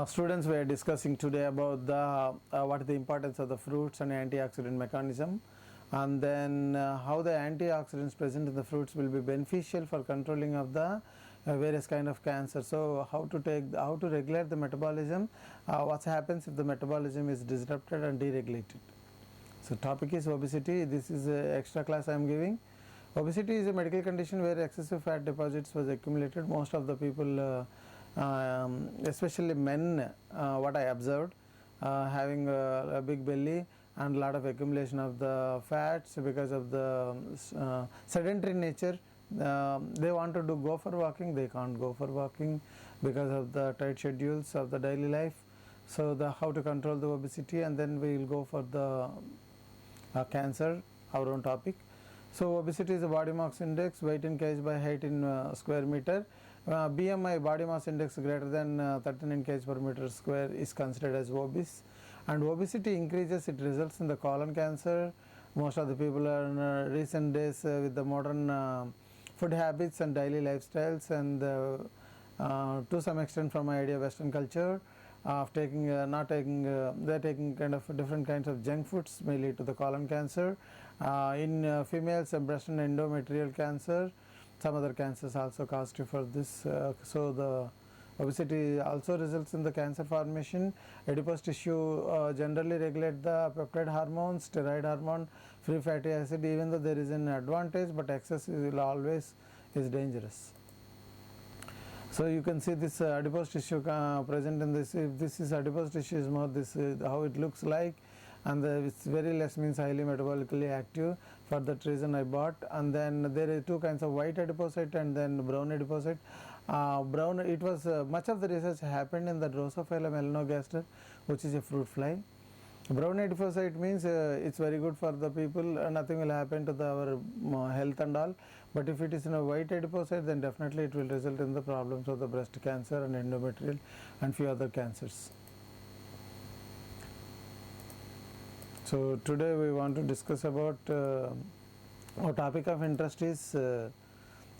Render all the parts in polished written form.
Students, we are discussing today about the what is the importance of the fruits and antioxidant mechanism, and then how the antioxidants present in the fruits will be beneficial for controlling of the various kind of cancer. So how to regulate the metabolism, what happens if the metabolism is disrupted and deregulated. So topic is obesity. This is a extra class I am giving. Obesity is a medical condition where excessive fat deposits was accumulated. Most of the people, especially men, what I observed, having a big belly and a lot of accumulation of the fats because of the sedentary nature. They want to go for walking, they can't go for walking because of the tight schedules of the daily life. So how to control the obesity, and then we will go for the cancer, our own topic. So obesity is a body mass index, weight in kg by height in square meter. BMI, body mass index greater than 39 kg per meter square, is considered as obese. And obesity increases, it results in the colon cancer. Most of the people are in recent days with the modern food habits and daily lifestyles, and to some extent from my idea Western culture of taking they're taking kind of different kinds of junk foods may lead to the colon cancer. In females, breast and endometrial cancer, some other cancers also caused for this. So the obesity also results in the cancer formation. Adipose tissue generally regulate the peptide hormones, steroid hormone, free fatty acid. Even though there is an advantage, but excess will always is dangerous. So you can see this adipose tissue present in this. If this is adipose tissue is more, this is how it looks like, and it's very less means highly metabolically active. For that reason I bought. And then there are two kinds of white adipocyte and then brown adipocyte. Brown, it was much of the research happened in the Drosophila melanogaster, which is a fruit fly. Brown adipocyte means it's very good for the people, nothing will happen to our health and all. But if it is in a white adipocyte, then definitely it will result in the problems of the breast cancer and endometrial and few other cancers. So today we want to discuss about our topic of interest is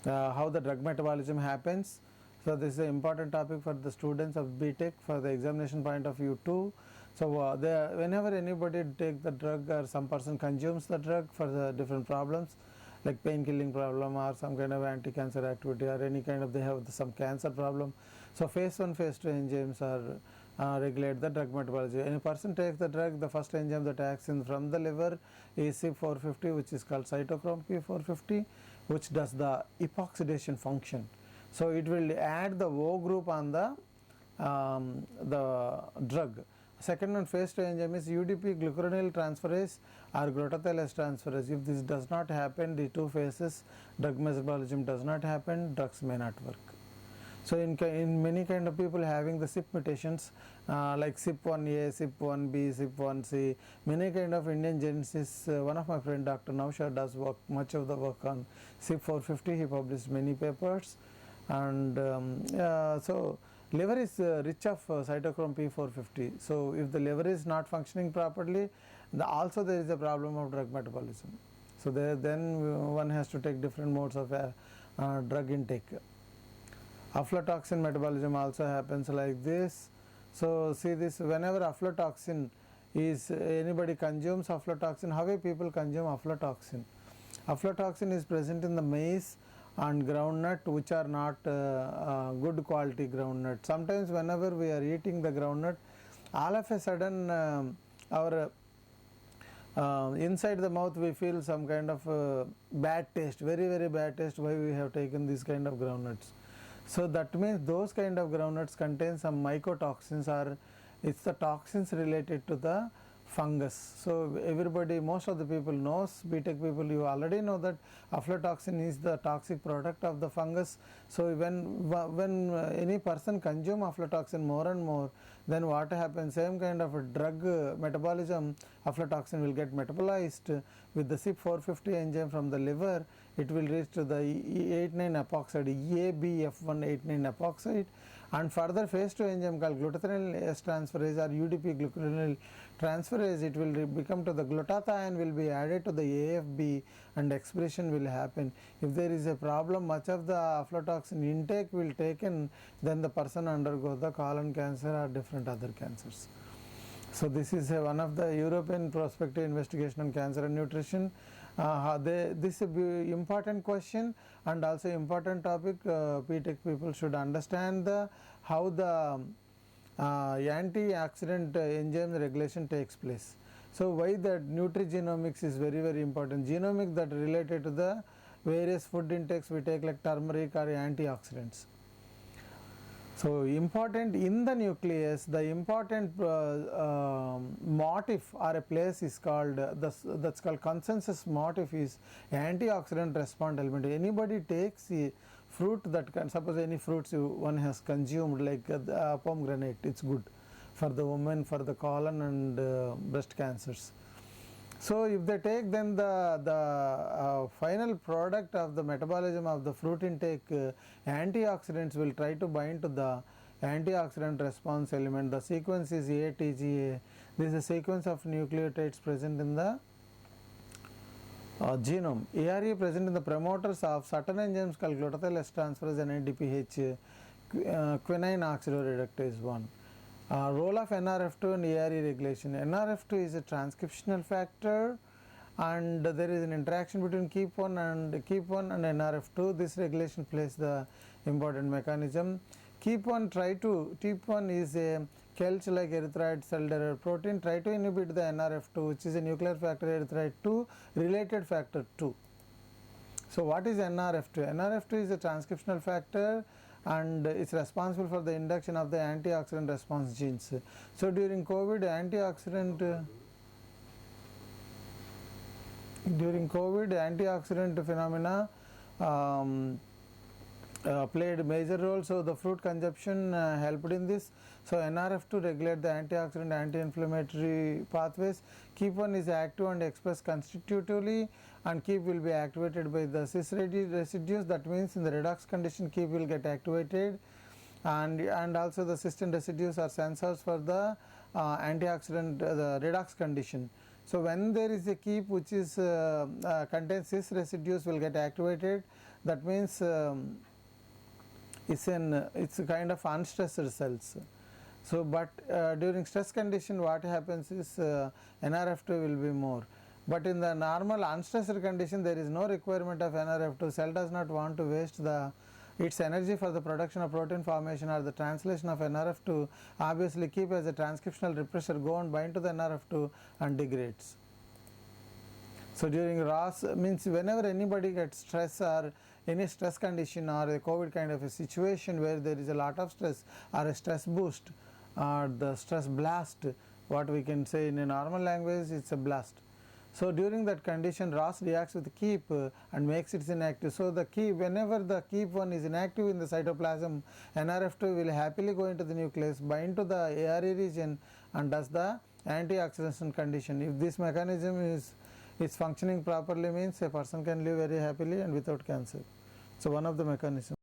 how the drug metabolism happens. So this is an important topic for the students of BTech for the examination point of view too. So whenever anybody take the drug or some person consumes the drug for the different problems like pain killing problem or some kind of anti-cancer activity or any kind of they have some cancer problem. So phase 1, phase 2 enzymes are regulate the drug metabolism. Any person takes the drug, the first enzyme that acts in from the liver is CYP450, which is called cytochrome P450, which does the epoxidation function. So it will add the O group on the drug. Second one, phase 2 enzyme is UDP glucuronidase transferase or glutathionase transferase. If this does not happen, the two phases drug metabolism does not happen, drugs may not work. So in many kind of people having the CYP mutations like CYP1A, CYP1B, CYP1C, many kind of Indian genesis. One of my friend Dr. Naushad does much of the work on CYP450. He published many papers, and so liver is rich of cytochrome P450. So if the liver is not functioning properly, also there is a problem of drug metabolism. So then one has to take different modes of drug intake. Aflatoxin metabolism also happens like this. So see this, whenever aflatoxin is, anybody consumes aflatoxin, how people consume aflatoxin? Aflatoxin is present in the maize and groundnut, which are not good quality groundnut. Sometimes whenever we are eating the groundnut, all of a sudden our inside the mouth we feel some kind of bad taste, very very bad taste. Why we have taken this kind of groundnuts? So that means those kind of groundnuts contain some mycotoxins, or it's the toxins related to the fungus. So everybody, most of the people knows, BTech people, you already know that aflatoxin is the toxic product of the fungus. So when any person consume aflatoxin more and more, then what happens, same kind of a drug metabolism, aflatoxin will get metabolized with the CYP450 enzyme from the liver. It will reach to the E89 epoxide, ABF189 epoxide, and further phase 2 enzyme called glutathione S transferase or UDP glutathione transferase, it will become to the glutathione will be added to the AFB and expression will happen. If there is a problem, much of the aflatoxin intake will taken, then the person undergoes the colon cancer or different other cancers. So this is one of the European prospective investigation on cancer and nutrition. This is an important question and also important topic. PTech people should understand how the antioxidant enzyme regulation takes place. So why that nutrigenomics is very important. Genomics that related to the various food intakes we take like turmeric or antioxidants. So important in the nucleus, the important motif or a place is called that's called consensus motif is antioxidant response element. Anybody takes a fruit that can, suppose any fruits one has consumed like pomegranate, it's good for the woman for the colon and breast cancers. So if they take, then the final product of the metabolism of the fruit intake, antioxidants will try to bind to the antioxidant response element. The sequence is ATGA. This is a sequence of nucleotides present in the genome. ARE present in the promoters of certain enzymes called glutathione S transferase and NADPH, quinine oxidoreductase 1. Role of NRF2 and ARE regulation. NRF2 is a transcriptional factor and there is an interaction between KEAP1 and NRF2. This regulation plays the important mechanism. TEAP1 is a Kelch like erythroid cell derived protein, try to inhibit the NRF2, which is a nuclear factor erythroid 2 related factor 2. So what is NRF2? NRF2 is a transcriptional factor and it's responsible for the induction of the antioxidant response genes. So during COVID, antioxidant phenomena played major role. So the fruit consumption helped in this. So NRF2 regulate the antioxidant anti-inflammatory pathways. KEAP1 is active and expressed constitutively, and KEAP will be activated by the cis residues. That means in the redox condition KEAP will get activated, and also the cysteine residues are sensors for the antioxidant the redox condition. So when there is a KEAP which is contains cis residues will get activated. That means it's a kind of unstressed cells. So but during stress condition what happens is NRF2 will be more, but in the normal unstressed condition there is no requirement of NRF2. Cell does not want to waste its energy for the production of protein formation or the translation of NRF2. Obviously KEAP as a transcriptional repressor go and bind to the NRF2 and degrades. So during ROS means whenever anybody gets stress or any stress condition or a COVID kind of a situation where there is a lot of stress or a stress boost or the stress blast, what we can say in a normal language, it's a blast. So during that condition ROS reacts with KEAP and makes it inactive. So the KEAP, whenever the KEAP1 is inactive in the cytoplasm, NRF2 will happily go into the nucleus, bind to the ARE region and does the antioxidation condition. If this mechanism is functioning properly, means a person can live very happily and without cancer. So one of the mechanisms.